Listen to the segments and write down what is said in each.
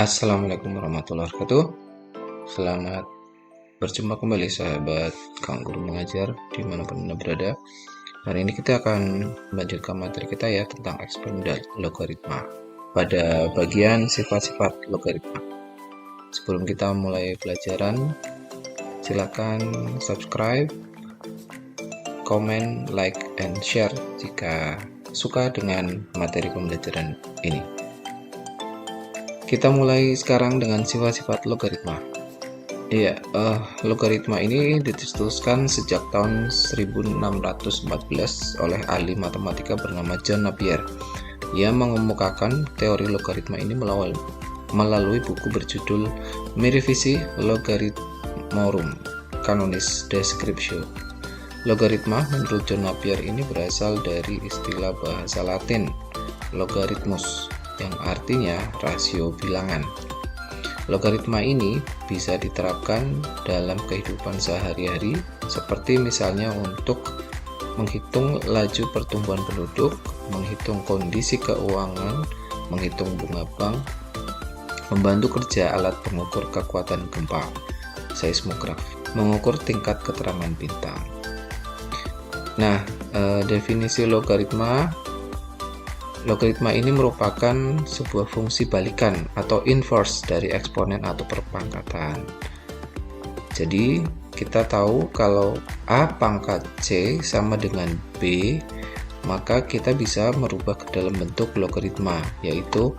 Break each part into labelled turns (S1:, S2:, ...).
S1: Assalamualaikum warahmatullahi wabarakatuh. Selamat berjumpa kembali sahabat Kang Guru Mengajar dimanapun Anda berada. Hari ini kita akan melanjutkan materi kita ya tentang eksponen logaritma pada bagian sifat-sifat logaritma. Sebelum kita mulai pelajaran, silakan subscribe, komen, like, and share jika suka dengan materi pembelajaran ini. Kita mulai sekarang dengan sifat-sifat logaritma. Iya, logaritma ini dituliskan sejak tahun 1614 oleh ahli matematika bernama John Napier. Ia mengemukakan teori logaritma ini melalui buku berjudul Mirifici Logarithmorum Canonis Descriptio. Logaritma menurut John Napier ini berasal dari istilah bahasa Latin logarithmus, yang artinya rasio bilangan. Logaritma ini bisa diterapkan dalam kehidupan sehari-hari, seperti misalnya untuk menghitung laju pertumbuhan penduduk, menghitung kondisi keuangan, menghitung bunga bank, membantu kerja alat pengukur kekuatan gempa, seismograf, mengukur tingkat keterangan bintang. Nah, definisi logaritma ini merupakan sebuah fungsi balikan atau inverse dari eksponen atau perpangkatan. Jadi kita tahu kalau A pangkat C sama dengan B, maka kita bisa merubah ke dalam bentuk logaritma, yaitu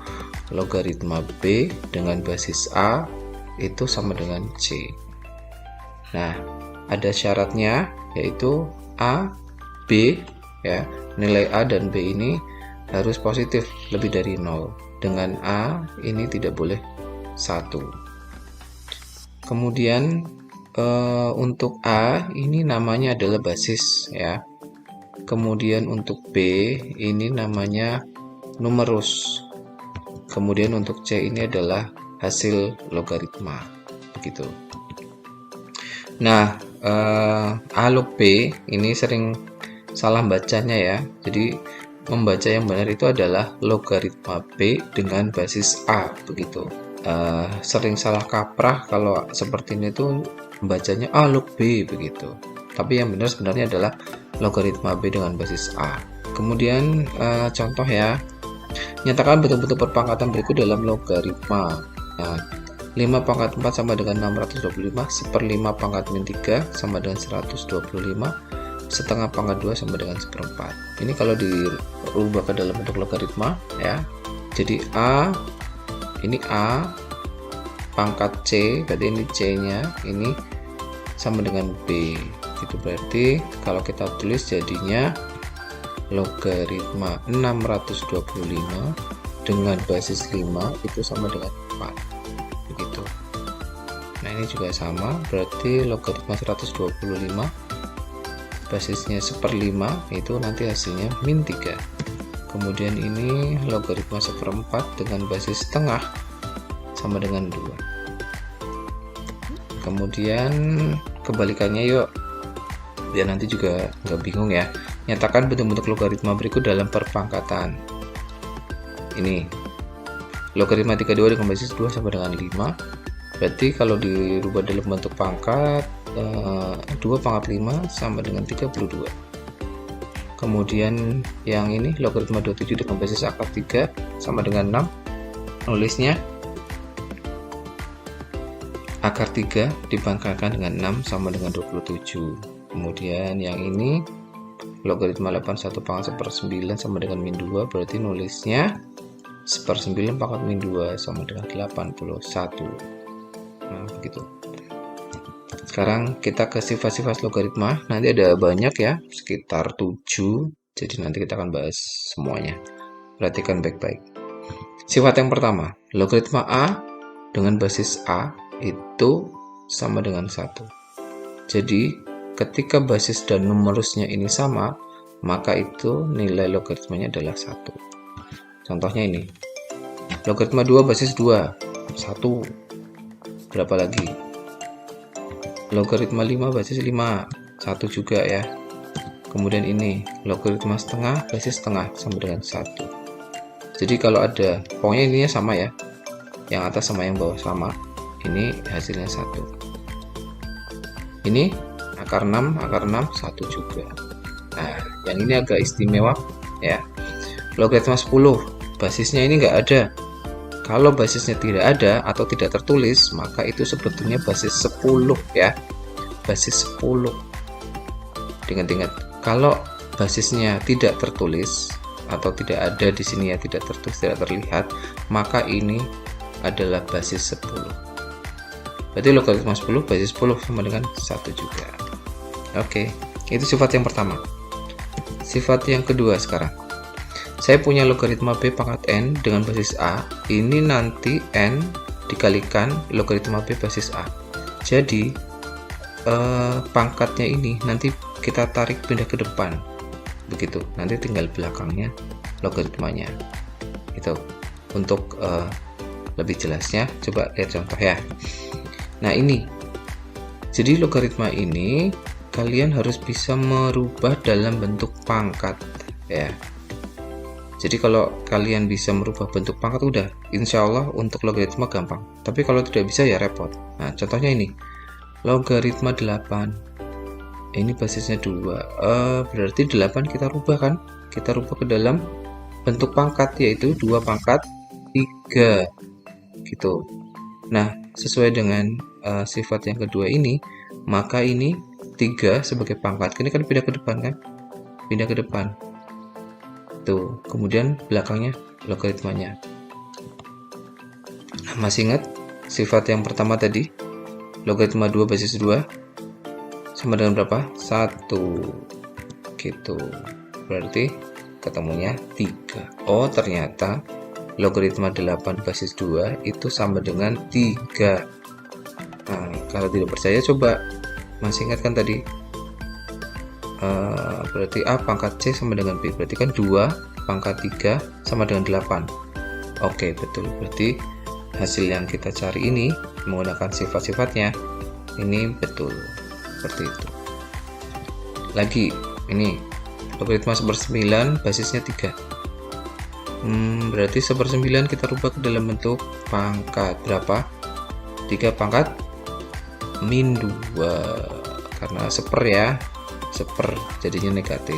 S1: logaritma B dengan basis A itu sama dengan C. Nah, ada syaratnya, yaitu A, B, ya, nilai A dan B ini harus positif lebih dari 0. Dengan A ini tidak boleh 1. Kemudian untuk A ini namanya adalah basis ya. Kemudian untuk B ini namanya numerus. Kemudian untuk C ini adalah hasil logaritma. Begitu. Nah, A log B ini sering salah bacanya ya. Jadi membaca yang benar itu adalah logaritma B dengan basis A, begitu. Sering salah kaprah kalau seperti ini tuh membacanya A log B begitu. Tapi yang benar sebenarnya adalah logaritma B dengan basis A. Kemudian contoh ya, nyatakan bentuk-bentuk perpangkatan berikut dalam logaritma. Nah, 5 pangkat 4 sama dengan 625, 1/5 pangkat min 3 sama dengan 125, setengah pangkat 2 sama dengan 1/4. Ini kalau dirubah ke dalam bentuk logaritma ya. Jadi ini A pangkat C, berarti ini C-nya ini sama dengan B. Itu berarti kalau kita tulis jadinya logaritma 625 dengan basis 5 itu sama dengan 4. Begitu. Nah, ini juga sama, berarti logaritma 125 basisnya 1/5 itu nanti hasilnya min 3. Kemudian ini logaritma 1/4 dengan basis setengah sama dengan 2. Kemudian kebalikannya yuk, biar nanti juga nggak bingung ya. Nyatakan bentuk-bentuk logaritma berikut dalam perpangkatan. Ini logaritma 32 dengan basis 2 sama dengan 5. Berarti kalau dirubah dalam bentuk pangkat, 2 pangkat 5 sama dengan 32. Kemudian yang ini logaritma 27 dengan basis akar 3 sama dengan 6. Nulisnya akar 3 dipangkalkan dengan 6 sama dengan 27. Kemudian yang ini logaritma 81 pangkat 1/9 sama dengan min 2, berarti nulisnya 1/9 pangkat min 2 sama dengan 81. Nah, begitu. Sekarang kita ke sifat-sifat logaritma. Nanti ada banyak ya, sekitar 7. Jadi nanti kita akan bahas semuanya. Perhatikan baik-baik. Sifat yang pertama, logaritma A dengan basis A itu sama dengan 1. Jadi ketika basis dan numerusnya ini sama, maka itu nilai logaritmanya adalah 1. Contohnya ini. Logaritma 2 basis 2, 1. Berapa lagi? Logaritma 5 basis 5, 1 juga ya. Kemudian ini logaritma setengah basis setengah sama dengan 1. Jadi kalau ada, pokoknya ininya sama ya. yang atas sama yang bawah sama, ini hasilnya 1. Ini akar 6 1 juga. Nah, yang ini agak istimewa ya. Logaritma 10 basisnya ini enggak ada. Kalau basisnya tidak ada atau tidak tertulis, maka itu sebetulnya basis 10 ya. Basis 10. Ingat-ingat, kalau basisnya tidak tertulis atau tidak ada di sini ya, tidak tertulis, tidak terlihat, maka ini adalah basis 10. Berarti logaritma 10 basis 10 sama dengan 1 juga. Oke, itu sifat yang pertama. Sifat yang kedua sekarang. Saya punya logaritma B pangkat N dengan basis A. Ini nanti N dikalikan logaritma B basis A. Jadi pangkatnya ini nanti kita tarik pindah ke depan. Begitu. Nanti tinggal belakangnya logaritmanya. Itu. Untuk lebih jelasnya coba lihat contoh ya. Nah, ini. Jadi logaritma ini kalian harus bisa merubah dalam bentuk pangkat ya. Jadi kalau kalian bisa merubah bentuk pangkat udah, insya Allah untuk logaritma gampang. Tapi kalau tidak bisa ya repot. Nah, contohnya ini, logaritma 8. Ini basisnya 2. Berarti 8 kita rubah kan? Kita rubah ke dalam bentuk pangkat, yaitu 2 pangkat 3. Gitu. Nah, sesuai dengan sifat yang kedua ini, maka ini 3 sebagai pangkat. Ini kan pindah ke depan kan? Pindah ke depan. Tuh, kemudian belakangnya logaritmanya. Nah, masih ingat sifat yang pertama tadi? Logaritma 2 basis 2 sama dengan berapa? 1. Gitu. Berarti ketemunya 3. Oh, ternyata logaritma 8 basis 2 itu sama dengan 3. Nah, kalau tidak percaya coba. Masih ingat kan tadi? Berarti A pangkat C sama dengan B, berarti kan 2 pangkat 3 sama dengan 8. Oke, betul. Berarti hasil yang kita cari ini menggunakan sifat-sifatnya ini betul seperti itu. Lagi ini logaritma 1/9 basisnya 3. Berarti 1/9 kita rubah ke dalam bentuk pangkat berapa? 3 pangkat min 2 karena 1/, ya 1/, jadinya negatif.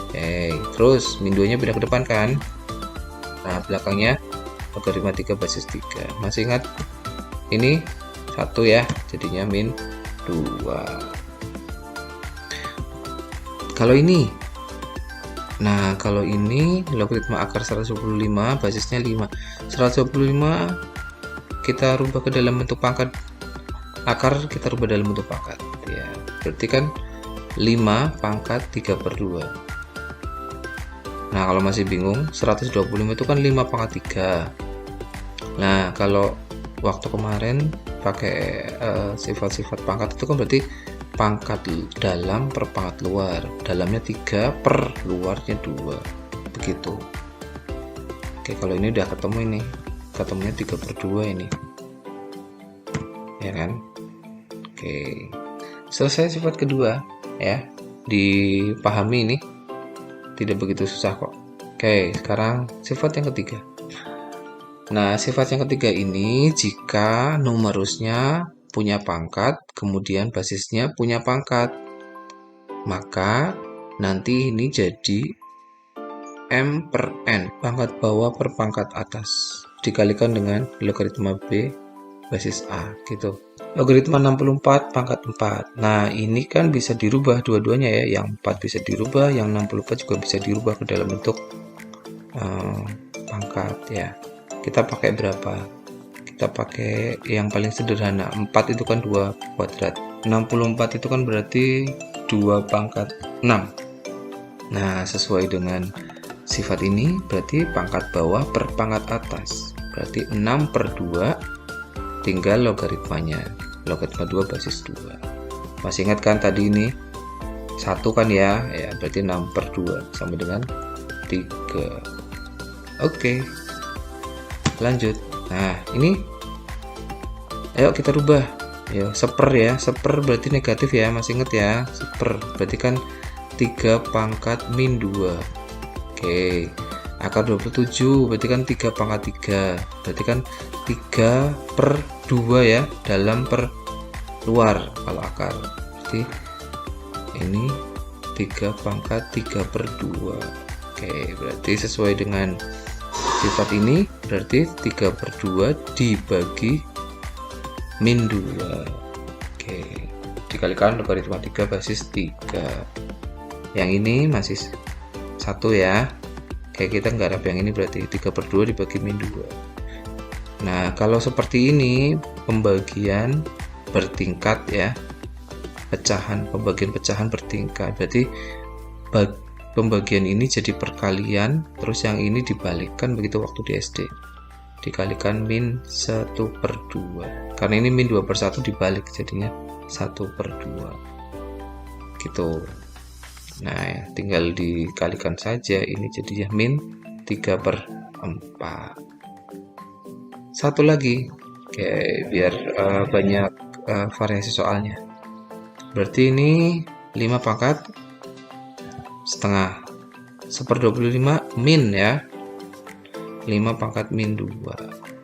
S1: Oke, terus min 2 nya pindah ke depan kan. Nah, belakangnya logaritma 3 basis 3. Masih ingat ini 1 ya, jadinya min 2. Kalau ini, nah kalau ini logaritma akar 125 basisnya 5. 125 kita rubah ke dalam bentuk pangkat, akar kita rubah dalam bentuk pangkat ya, berarti kan 5 pangkat 3/2. Nah, kalau masih bingung, 125 itu kan 5 pangkat 3. Nah, kalau waktu kemarin pakai sifat-sifat pangkat itu kan berarti pangkat dalam per pangkat luar. Dalamnya 3 per luarnya 2. Begitu. Oke, kalau ini udah ketemu ini. Ketemunya 3/2 ini. Ya kan? Oke. Selesai sifat kedua ya. Dipahami ini. Tidak begitu susah kok. Oke, sekarang sifat yang ketiga. Nah, sifat yang ketiga ini jika numerusnya punya pangkat, kemudian basisnya punya pangkat, maka nanti ini jadi M per N, pangkat bawah per pangkat atas, dikalikan dengan logaritma B basis A, gitu. Logaritma 64 pangkat 4. Nah, ini kan bisa dirubah dua-duanya ya, yang 4 bisa dirubah, yang 64 juga bisa dirubah ke dalam bentuk pangkat ya. Kita pakai berapa? Kita pakai yang paling sederhana. 4 itu kan 2 kuadrat. 64 itu kan berarti 2 pangkat 6. Nah, sesuai dengan sifat ini berarti pangkat bawah per pangkat atas. Berarti 6/2 tinggal logaritmanya. Logaritma 2 basis 2. Masih ingat kan tadi ini 1 kan ya? Ya, berarti 6/2 sama dengan 3. Oke. Lanjut. Nah, ini ayo kita rubah. Ya, 1/, ya. 1/, berarti negatif ya. Masih ingat ya? 1/, berarti kan 3 pangkat min 2. Oke. akar 27 berarti kan 3 pangkat 3, berarti kan 3 per 2 ya, dalam per luar kalau akar, berarti ini 3 pangkat 3 per 2. Oke, berarti sesuai dengan sifat ini, berarti 3 per 2 dibagi min 2. Oke, dikalikan logaritma 3 basis 3. Yang ini masih 1 ya. Kayak kita garap yang ini, berarti 3 per 2 dibagi min 2. Nah, kalau seperti ini pembagian bertingkat ya, pembagian pecahan bertingkat, berarti pembagian ini jadi perkalian, terus yang ini dibalikkan begitu waktu di SD, dikalikan min 1 per 2, karena ini min 2 per 1 dibalik jadinya 1 per 2 gitu. Nah, tinggal dikalikan saja, ini jadinya min 3 per 4. Satu lagi, oke, biar banyak variasi soalnya. Berarti ini 5 pangkat setengah 1/25 min ya, 5 pangkat min 2.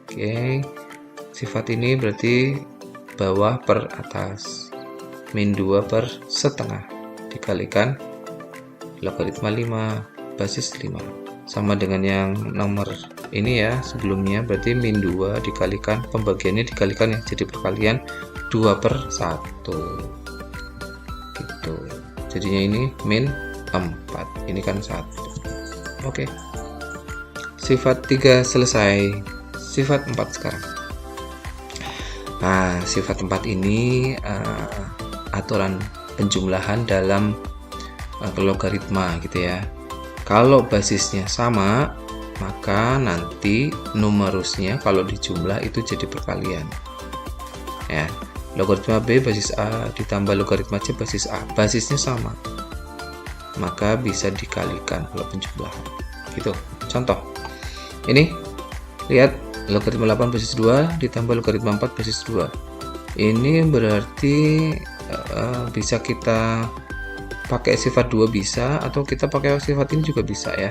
S1: Oke, sifat ini berarti bawah per atas, min 2 per setengah dikalikan logaritma 5 basis 5, sama dengan yang nomor ini ya sebelumnya, berarti min 2 dikalikan, pembagiannya dikalikan ya, jadi perkalian 2 per 1 gitu, jadinya ini min 4, ini kan 1. Oke, sifat 3 selesai, sifat 4 sekarang. Nah, sifat 4 ini aturan penjumlahan dalam logaritma gitu ya. Kalau basisnya sama, maka nanti numerusnya kalau dijumlah itu jadi perkalian ya. Logaritma B basis A ditambah logaritma C basis A, basisnya sama, maka bisa dikalikan kalau penjumlahan gitu. Contoh ini, lihat logaritma 8 basis 2 ditambah logaritma 4 basis 2, ini berarti bisa kita pakai sifat 2 bisa, atau kita pakai sifat ini juga bisa ya,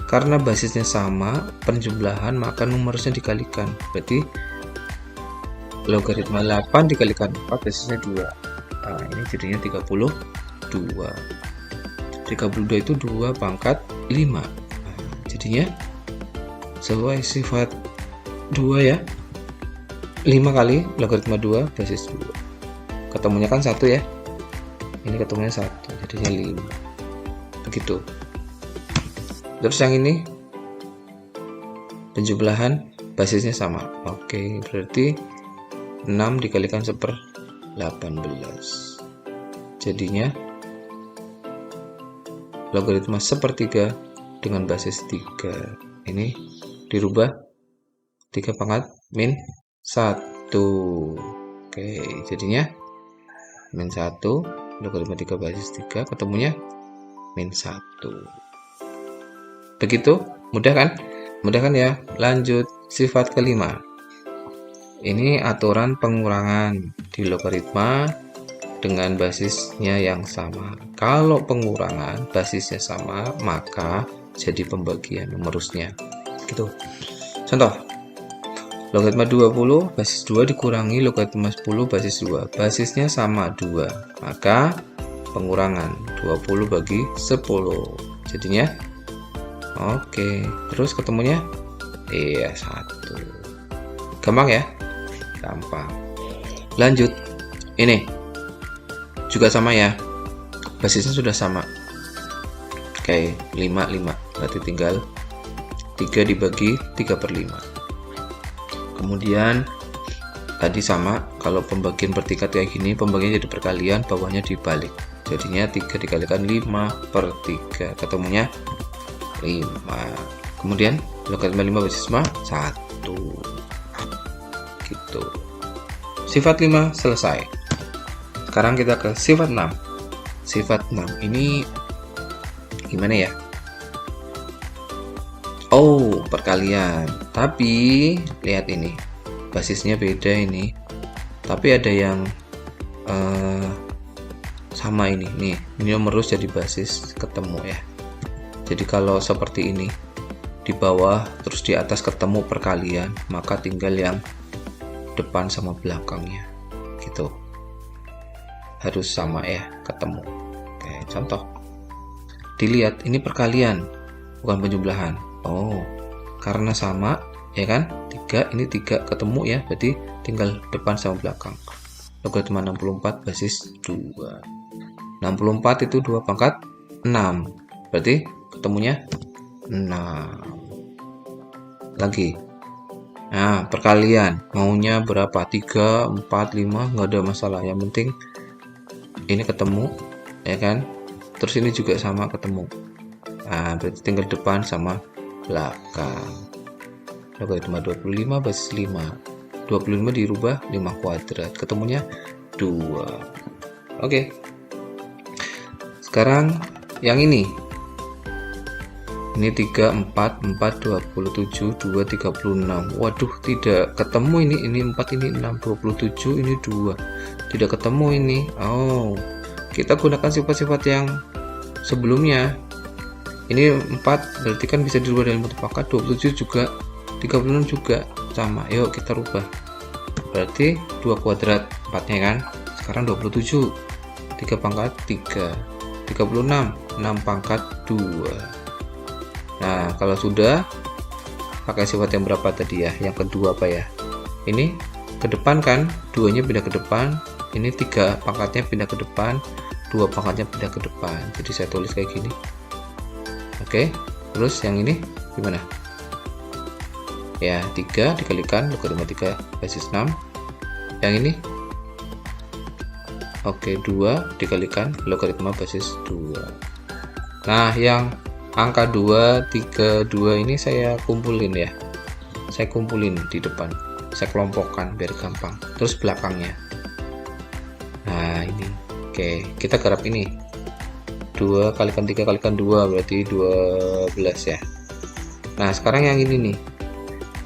S1: karena basisnya sama penjumlahan maka numerusnya dikalikan, berarti logaritma 8 dikalikan 4 basisnya 2. Nah, ini jadinya 32. 32 itu 2 pangkat 5. Nah, jadinya sesuai sifat 2 ya, 5 kali logaritma 2 basis 2, ketemunya kan 1 ya, ini ketemunya 1 jadinya 5 begitu. Terus yang ini penjumlahan basisnya sama. Oke, berarti 6 dikalikan 1/18 jadinya logaritma 1/3 dengan basis 3, ini dirubah 3 pangkat min 1. Oke, jadinya min 1, logaritma 3 basis 3 ketemunya min 1. Begitu, mudah kan? Mudah kan ya? Lanjut sifat kelima. Ini aturan pengurangan di logaritma dengan basisnya yang sama. Kalau pengurangan basisnya sama, maka jadi pembagian numerusnya gitu. Contoh, logaritma 20 basis 2 dikurangi logaritma 10 basis 2, basisnya sama 2, maka pengurangan 20 bagi 10 jadinya oke, terus ketemunya iya 1. Gampang ya, gampang. Lanjut, ini juga sama ya, basisnya sudah sama. Oke, 5 berarti tinggal 3 dibagi 3/5. Kemudian tadi sama, kalau pembagian bertingkat kayak gini, pembagian jadi perkalian, bawahnya dibalik, jadinya 3 dikalikan 5/3, ketemunya 5. Kemudian logaritma 5 basis 5 1 gitu. Sifat 5 selesai. Sekarang kita ke sifat 6. Sifat 6 ini gimana ya? Oh, perkalian. Tapi lihat ini, basisnya beda ini. Tapi ada yang sama ini. Nih, ini numerus jadi basis ketemu ya. Jadi kalau seperti ini, di bawah terus di atas ketemu perkalian, maka tinggal yang depan sama belakangnya gitu, harus sama ya, ketemu. Oke, contoh dilihat, ini perkalian bukan penjumlahan. Oh, karena sama ya kan, 3 ini 3 ketemu ya, berarti tinggal depan sama belakang. Logaritma 64 basis 2. 64 itu 2 pangkat 6, berarti ketemunya 6 lagi. Nah, perkalian maunya berapa, 3, 4, 5, nggak ada masalah, yang penting ini ketemu ya kan, terus ini juga sama ketemu. Nah, berarti tinggal depan sama belakang. Logaritma 25 basis 5, 25 dirubah 5 kuadrat, ketemunya 2. Oke, sekarang yang ini 3, 4, 4, 27, 2, 36. Waduh, tidak ketemu ini 4, ini 6, 27, ini 2. Tidak ketemu ini. Oh, kita gunakan sifat-sifat yang sebelumnya. Ini 4, berarti kan bisa dirubah dalam bentuk pangkat, 27 juga, 36 juga sama. Yuk kita rubah. Berarti 2 kuadrat 4-nya kan. Sekarang 27. 3 pangkat 3. 36, 6 pangkat 2. Nah, kalau sudah pakai sifat yang berapa tadi ya? Yang kedua apa ya? Ini ke depan kan? 2-nya pindah ke depan. Ini 3 pangkatnya pindah ke depan, 2 pangkatnya pindah ke depan. Jadi saya tulis kayak gini. Oke, terus yang ini gimana? Ya, 3 dikalikan logaritma 3 basis 6. Yang ini? Oke, 2 dikalikan logaritma basis 2. Nah, yang angka 2, 3, 2 ini saya kumpulin ya. Saya kumpulin di depan. Saya kelompokkan biar gampang. Terus belakangnya. Nah, ini. Oke, kita garap ini. 2 kalikan 3 kalikan 2 berarti 12 ya. Nah, sekarang yang ini nih.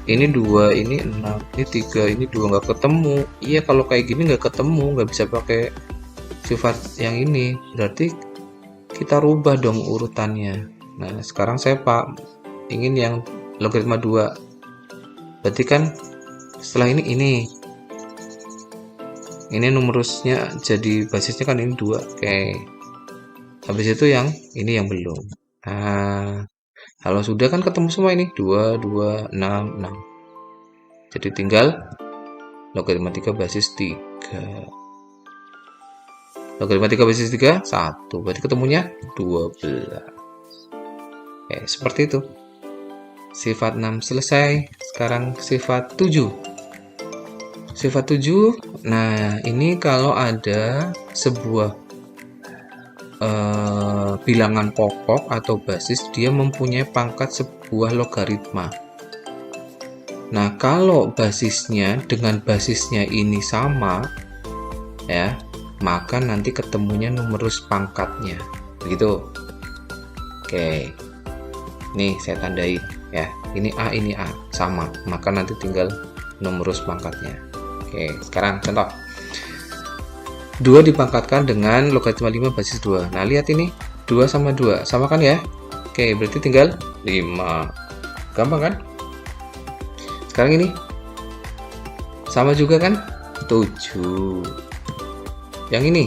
S1: Ini 2, ini 6, ini 3, ini 2 nggak ketemu. Iya, kalau kayak gini nggak ketemu, nggak bisa pakai sifat yang ini. Berarti kita rubah dong urutannya. Nah, sekarang saya ingin yang logaritma 2. Berarti kan setelah ini numerusnya jadi basisnya kan ini 2. Oke. Habis itu yang ini yang belum. Nah, kalau sudah kan ketemu semua ini 2, 2, 6, 6. Jadi tinggal logaritma 3 basis 3. Logaritma 3 basis 3 1. Berarti ketemunya 12. Oke, seperti itu. Sifat 6 selesai. Sekarang sifat 7. Sifat 7, nah ini kalau ada sebuah bilangan pokok atau basis, dia mempunyai pangkat sebuah logaritma. Nah, kalau basisnya dengan basisnya ini sama, ya, maka nanti ketemunya numerus pangkatnya. Begitu. Oke. Nih saya tandai ya, ini A sama, maka nanti tinggal numerus pangkatnya. Oke, sekarang contoh 2 dipangkatkan dengan logaritma 5 basis 2. Nah, lihat ini 2 sama 2 sama kan ya. Oke, berarti tinggal 5. Gampang kan? Sekarang ini sama juga kan, 7. Yang ini,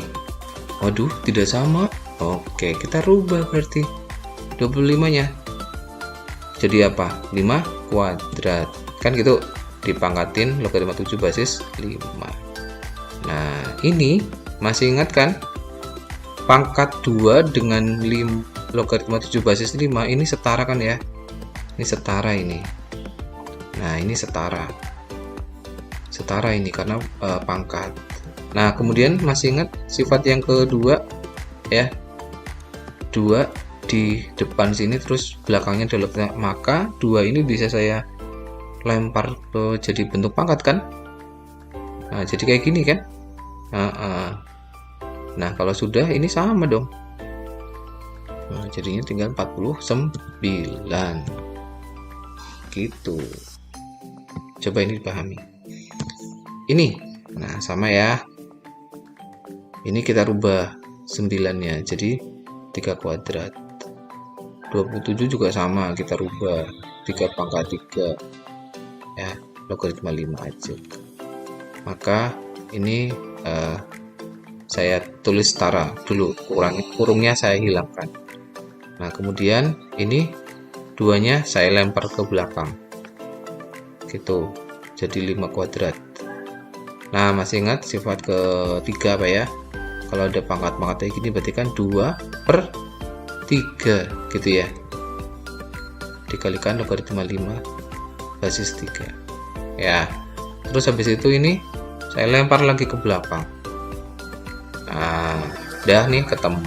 S1: waduh, tidak sama. Oke, kita rubah berarti 25 nya jadi apa? 5 kuadrat. Kan gitu, dipangkatin logaritma 7 basis 5. Nah, ini masih ingat kan? Pangkat 2 dengan logaritma 7 basis 5 ini setara kan ya? Ini setara ini. Nah, ini setara. Setara ini karena pangkat. Nah, kemudian masih ingat sifat yang kedua ya? 2 di depan sini terus belakangnya adalah, maka 2 ini bisa saya lempar ke jadi bentuk pangkat kan. Nah, jadi kayak gini kan. Nah, kalau sudah ini sama dong. Nah, jadinya tinggal 49 gitu. Coba ini dipahami ini. Nah, sama ya, ini kita rubah 9-nya jadi 3 kuadrat. 27 juga sama, kita rubah 3 pangkat 3 ya, logaritma 5 aja. Maka ini saya tulis setara dulu, kurungnya saya hilangkan. Nah kemudian ini duanya saya lempar ke belakang gitu, jadi 5 kuadrat. Nah masih ingat sifat ketiga apa ya? Kalau ada pangkat-pangkat kayak gini berarti kan 2/3 gitu ya, dikalikan logaritma 5 basis 3 ya. Terus habis itu ini saya lempar lagi ke belakang. Nah udah nih ketemu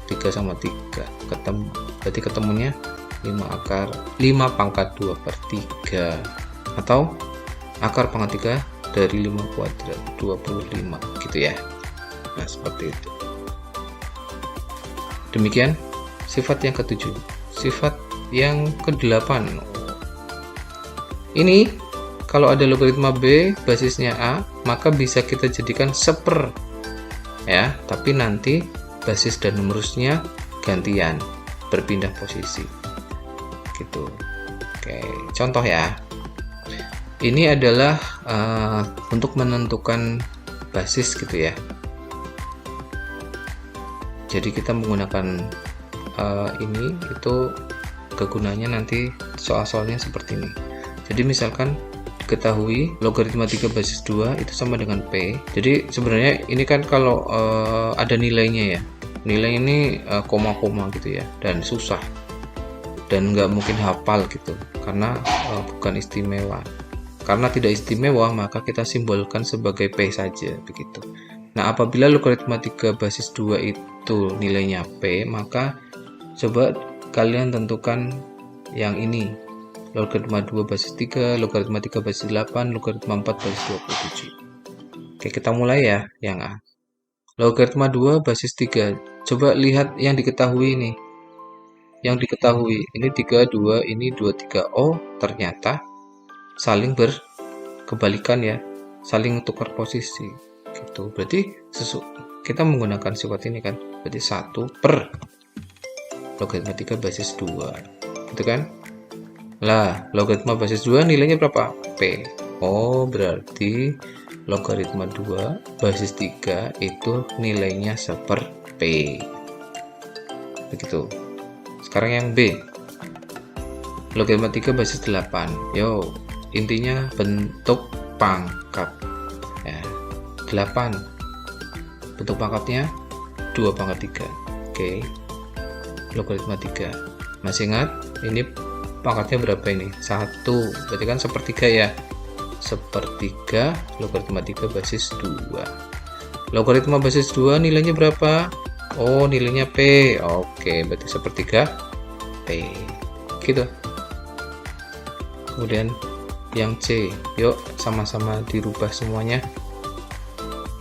S1: 3 sama 3 ketemu, berarti ketemunya 5 pangkat 2/3 atau akar pangkat 3 dari 5 kuadrat 25 gitu ya. Nah seperti itu. Demikian sifat yang ke-7. Sifat yang ke-8, ini kalau ada logaritma B basisnya A, maka bisa kita jadikan seper ya, tapi nanti basis dan rumusnya gantian, berpindah posisi gitu. Oke, contoh ya, ini adalah untuk menentukan basis gitu ya. Jadi kita menggunakan ini, itu kegunaannya nanti soal-soalnya seperti ini. Jadi misalkan diketahui logaritma 3 basis 2 itu sama dengan P. Jadi sebenarnya ini kan kalau ada nilainya ya, nilai ini koma-koma gitu ya, dan susah dan nggak mungkin hafal gitu, karena bukan istimewa. Karena tidak istimewa maka kita simbolkan sebagai P saja begitu. Nah apabila logaritma 3 basis 2 itu nilainya P, maka coba kalian tentukan yang ini, logaritma 2 basis 3, logaritma 3 basis 8, logaritma 4 basis 27. Oke, kita mulai ya yang A. Logaritma 2 basis 3, coba lihat yang diketahui ini. Yang diketahui ini 3, 2, ini 2, 3. Oh ternyata saling berkebalikan ya, saling tukar posisi gitu. Berarti kita menggunakan sifat ini kan, berarti 1 per logaritma 3 basis 2 gitu kan. Lah logaritma basis 2 nilainya berapa? P. Oh berarti logaritma 2 basis 3 itu nilainya seper P begitu. Sekarang yang B, logaritma 3 basis 8. Yo, intinya bentuk pangkat ya, 8 bentuk pangkatnya 2 pangkat 3. Oke, logaritma 3 masih ingat ini pangkatnya berapa ini? 1, berarti kan sepertiga ya, sepertiga logaritma 3 basis 2. Logaritma basis 2 nilainya berapa? Oh nilainya P. Oke, berarti sepertiga P gitu. Kemudian yang C, yuk sama-sama dirubah semuanya.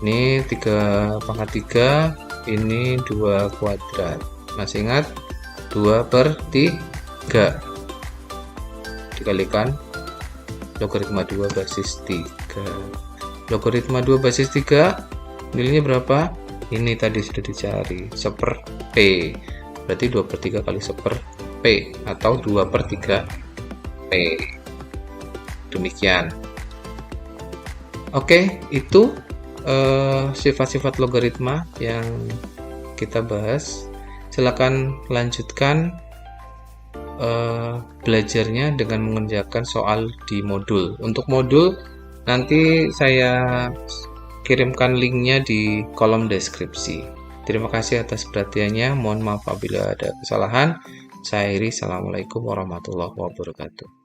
S1: Ini 3 pangkat 3, ini 2 kuadrat. Masih ingat 2/3 dikalikan logaritma 2 basis 3. Logaritma 2 basis 3 nilainya berapa? Ini tadi sudah dicari, seper P. Berarti 2/3 kali seper P atau 2/3 P. Demikian. Oke, itu sifat-sifat logaritma yang kita bahas. Silakan lanjutkan belajarnya dengan mengerjakan soal di modul. Untuk modul nanti saya kirimkan linknya di kolom deskripsi. Terima kasih atas perhatiannya. Mohon maaf apabila ada kesalahan. Saya Iri. Assalamualaikum warahmatullahi wabarakatuh.